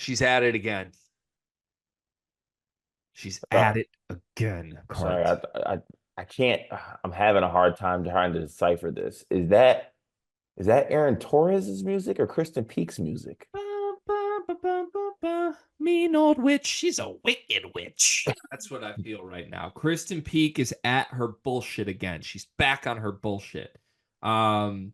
She's at it again. She's So, at it again, sorry, Cart. I can't. I'm having a hard time trying to decipher this. Is that Aaron Torres's music or Kristen Peek's music? Ba, ba, ba, ba, ba, ba. Mean old witch. She's a wicked witch. That's what I feel right now. Kristen Peek is at her bullshit again. She's back on her bullshit. Um,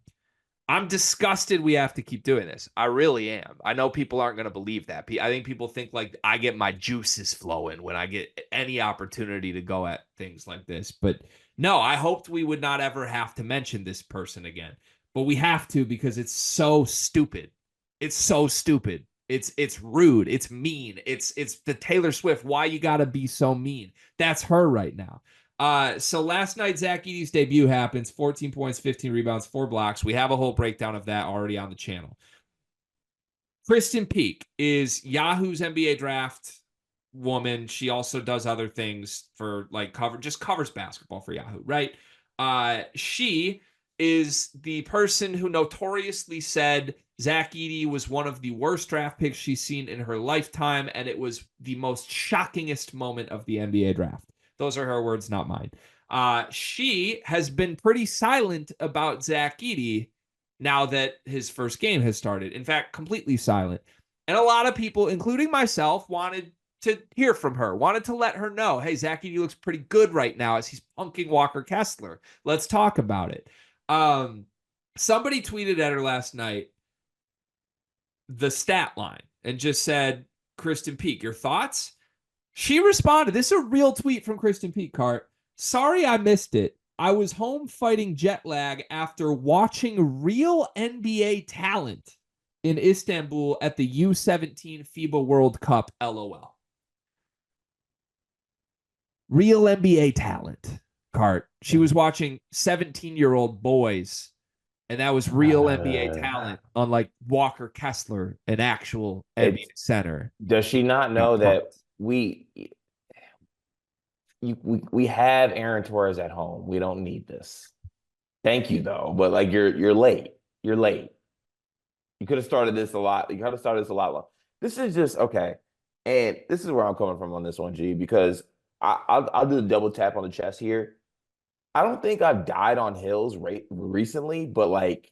I'm disgusted we have to keep doing this. I really am. I know people aren't going to believe that. I think people think like I get my juices flowing when I get any opportunity to go at things like this. But no, I hoped we would not ever have to mention this person again. But we have to because it's so stupid. It's so stupid. It's rude. It's mean. It's the Taylor Swift. Why you gotta be so mean? That's her right now. So last night, Zach Edey's debut happens 14 points, 15 rebounds, 4 blocks. We have a whole breakdown of that already on the channel. Kristen Peek is Yahoo's NBA draft woman. She also does other things for like just covers basketball for Yahoo, right? She is the person who notoriously said Zach Edey was one of the worst draft picks she's seen in her lifetime, and it was the most shockingest moment of the NBA draft. Those are her words, not mine. She has been pretty silent about Zach Edey now that his first game has started. In fact, completely silent. And a lot of people, including myself, wanted to hear from her, wanted to let her know, hey, Zach Edey looks pretty good right now as he's punking Walker Kessler. Let's talk about it. Somebody tweeted at her last night the stat line and just said, Kristen Peek, your thoughts? She responded. This is a real tweet from Kristen Peek, Cart. Sorry I missed it. I was home fighting jet lag after watching real NBA talent in Istanbul at the U17 FIBA World Cup. LOL. Real NBA talent, Cart. She was watching 17-year-old boys, and that was real NBA Uh, talent, unlike Walker Kessler, an actual NBA it's center. Does she not Got know that punked. we have Aaron Torres at home? We don't need this. Thank you though, but like you're late. You're late. You could have started this a lot. You could have started this a lot long. This is just okay, and this is where I'm coming from on this one, G. Because I'll do the double tap on the chest here. I don't think I've died on hills recently, but like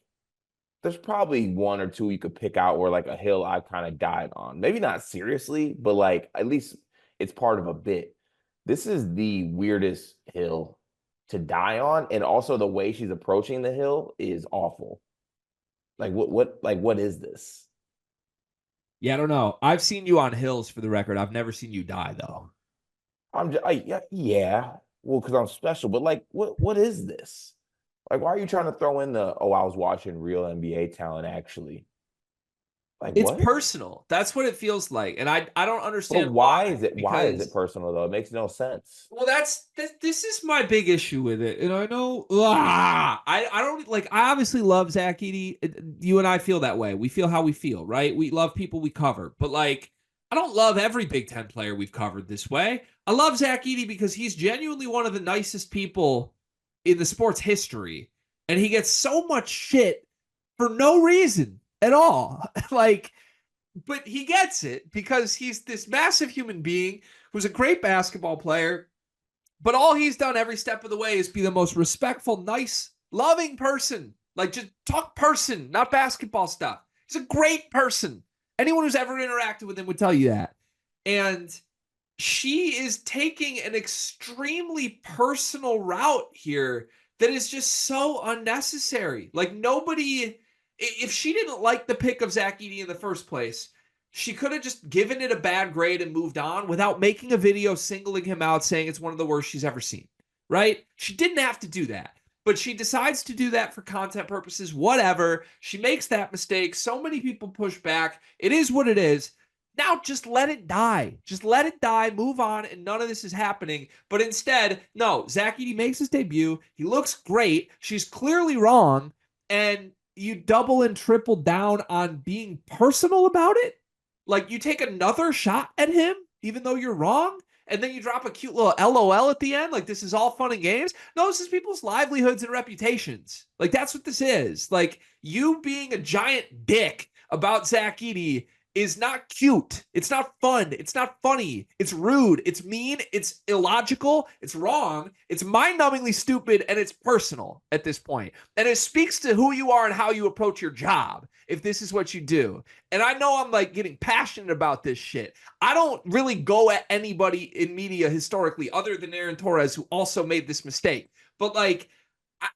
there's probably one or two you could pick out where like a hill I've kind of died on. Maybe not seriously, but like at least it's part of a bit. This is the weirdest hill to die on, and also the way she's approaching the hill is awful. What is this? Yeah, I don't know. I've seen you on hills for the record. I've never seen you die though. Yeah, yeah. Well, because I'm special, but like what is this? Like, why are you trying to throw in the I was watching real NBA talent actually? Like It's what? personal. That's what it feels like. And I don't But understand why. why is it Because personal though? It makes no sense. well, this is my big issue with it. And I know I don't like I obviously love Zach Edey. You and I feel that way. We feel how we feel, right? We love people we cover. But like I don't love every Big Ten player we've covered this way. I love Zach Edey because he's genuinely one of the nicest people in the sport's history. And he gets so much shit for no reason at all. Like, but he gets it because he's this massive human being who's a great basketball player. But all he's done every step of the way is be the most respectful, nice, loving person. Like, just talk person, not basketball stuff. He's a great person. Anyone who's ever interacted with him would tell you that. And she is taking an extremely personal route here that is just so unnecessary. Like nobody, if she didn't like the pick of Zach Edey in the first place, she could have just given it a bad grade and moved on without making a video singling him out, saying it's one of the worst she's ever seen. Right? She didn't have to do that. But she decides to do that for content purposes, whatever. She makes that mistake. So many people push back. It is what it is. Now just let it die. Just let it die, move on, and none of this is happening. But instead, no, Zach Edey makes his debut. He looks great. She's clearly wrong. And you double and triple down on being personal about it. Like you take another shot at him, even though you're wrong, and then you drop a cute little LOL at the end. Like this is all fun and games. No, this is people's livelihoods and reputations. Like that's what this is. Like you being a giant dick about Zach Edey is not cute. It's not fun. It's not funny. It's rude. It's mean. It's illogical. It's wrong. It's mind-numbingly stupid, and it's personal at this point. And it speaks to who you are and how you approach your job if this is what you do. And I know I'm like getting passionate about this shit. I don't really go at anybody in media historically other than Aaron Torres, who also made this mistake. But like,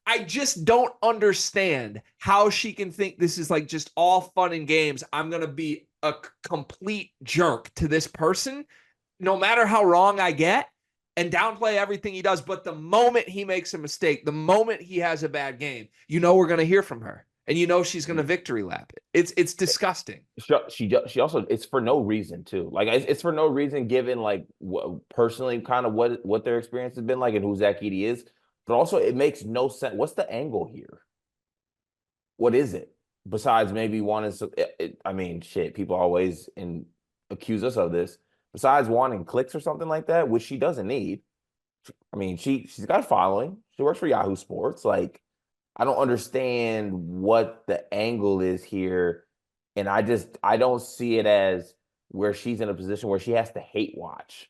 I just don't understand how she can think this is like just all fun and games. I'm going to be a complete jerk to this person, no matter how wrong I get, and downplay everything he does. But the moment he makes a mistake, the moment he has a bad game, you know we're going to hear from her. And you know she's going to victory lap it. It's disgusting. She also, it's for no reason too. Like it's for no reason given like personally kind of what their experience has been like and who Zach Edey is. But also it makes no sense. What's the angle here? What is it? Besides maybe wanting I mean, shit, people always accuse us of this. Besides wanting clicks or something like that, which she doesn't need. I mean, she's got a following. She works for Yahoo Sports. Like, I don't understand what the angle is here. And I don't see it as where she's in a position where she has to hate watch.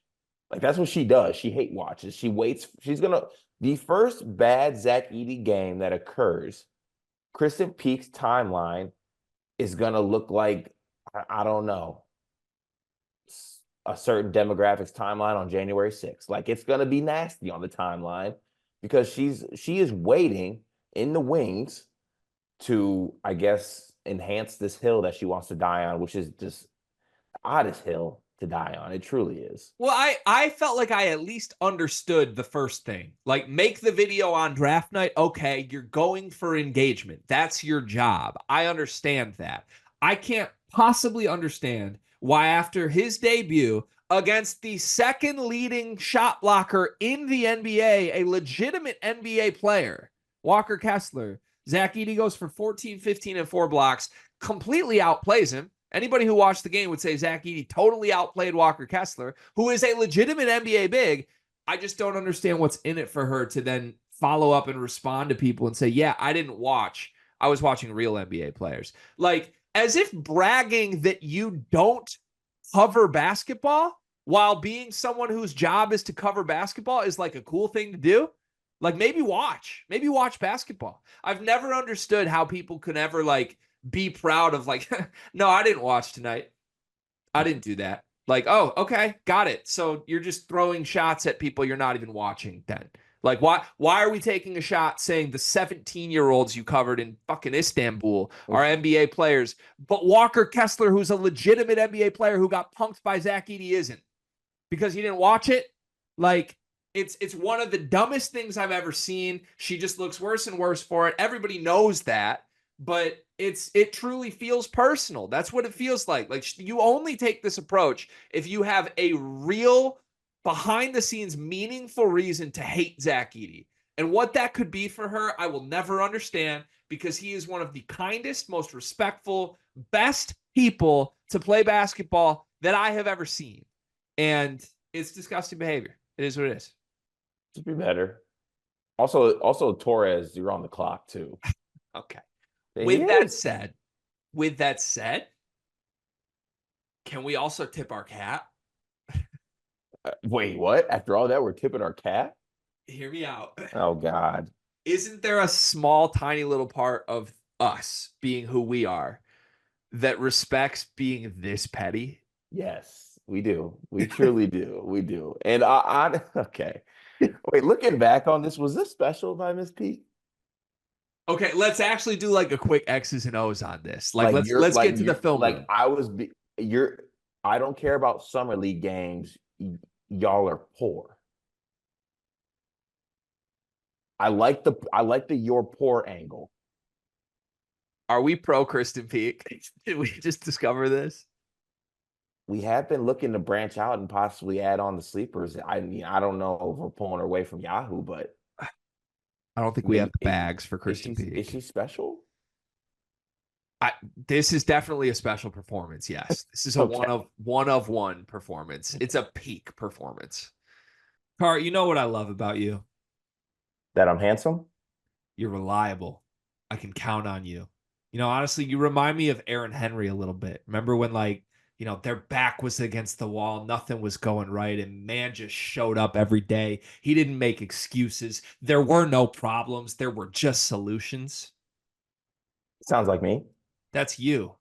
Like, that's what she does. She hate watches. She waits. The first bad Zach Edey game that occurs, Krysten Peek's timeline is going to look like, I don't know, a certain demographics timeline on January 6th. Like, it's going to be nasty on the timeline because she is waiting in the wings to, I guess, enhance this hill that she wants to die on, which is just the oddest hill to die on. It truly is. Well, I felt like I at least understood the first thing. Like, make the video on draft night. Okay, you're going for engagement. That's your job. I understand that. I can't possibly understand why after his debut against the second leading shot blocker in the NBA, a legitimate NBA player, Walker Kessler, Zach Edey goes for 14, 15, and 4 blocks, completely outplays him. Anybody who watched the game would say Zach Edey totally outplayed Walker Kessler, who is a legitimate NBA big. I just don't understand what's in it for her to then follow up and respond to people and say, yeah, I didn't watch. I was watching real NBA players. Like, as if bragging that you don't cover basketball while being someone whose job is to cover basketball is like a cool thing to do. Like, maybe watch basketball. I've never understood how people could ever like be proud of like, no, I didn't watch tonight. I didn't do that. Like, oh, okay, got it. So you're just throwing shots at people you're not even watching then. Like, why are we taking a shot saying the 17-year-olds you covered in fucking Istanbul are NBA players, but Walker Kessler, who's a legitimate NBA player who got punked by Zach Edey, isn't? Because he didn't watch it? Like, it's one of the dumbest things I've ever seen. She just looks worse and worse for it. Everybody knows that, but it truly feels personal. That's what it feels like. Like, you only take this approach if you have a real behind the scenes meaningful reason to hate Zach Edey. And what that could be for her, I will never understand, because he is one of the kindest, most respectful, best people to play basketball that I have ever seen. And it's disgusting behavior. It is what it is. Just be better. Also Torres, you're on the clock too. Okay. With that said, can we also tip our cap? Wait, what? After all that, we're tipping our cap? Hear me out. Oh, God. Isn't there a small, tiny little part of us being who we are that respects being this petty? Yes, we do. We truly do. We do. And okay. Wait, looking back on this, was this special by Miss Peek? Okay, let's actually do like a quick X's and O's on this. Like let's get to the film. Like room. I don't care about summer league games. Y'all are poor. I like the you're poor angle. Are we pro Kristen Peek? Did we just discover this? We have been looking to branch out and possibly add on the sleepers. I mean, I don't know if we're pulling her away from Yahoo, but I don't think we have the bags for Kristen Peek. Is she special? This is definitely a special performance. Yes, this is a one of one performance. It's a peak performance. Car, you know what I love about you? That I'm handsome? You're reliable. I can count on you. You know, honestly, you remind me of Aaron Henry a little bit. Remember when like their back was against the wall. Nothing was going right. And man just showed up every day. He didn't make excuses. There were no problems. There were just solutions. Sounds like me. That's you.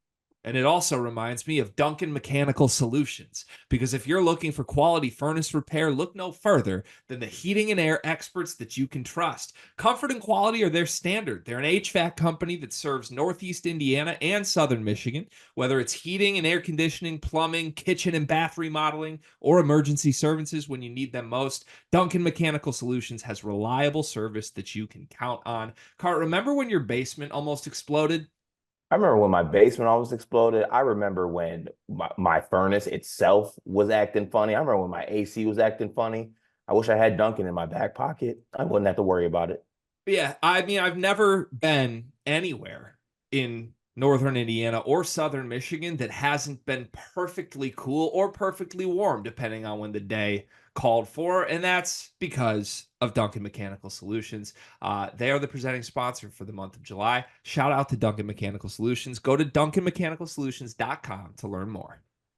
And it also reminds me of Duncan Mechanical Solutions, because if you're looking for quality furnace repair, look no further than the heating and air experts that you can trust. Comfort and quality are their standard. They're an HVAC company that serves Northeast Indiana and Southern Michigan, whether it's heating and air conditioning, plumbing, kitchen and bath remodeling, or emergency services when you need them most. Duncan Mechanical Solutions has reliable service that you can count on. Cart, remember when your basement almost exploded? I remember when my basement almost exploded. I remember when my furnace itself was acting funny. I remember when my AC was acting funny. I wish I had Duncan in my back pocket. I wouldn't have to worry about it. Yeah, I mean, I've never been anywhere in northern Indiana or southern Michigan that hasn't been perfectly cool or perfectly warm, depending on when the day called for. And that's because of Duncan Mechanical Solutions. They are the presenting sponsor for the month of July. Shout out to Duncan Mechanical Solutions. Go to duncanmechanicalsolutions.com to learn more.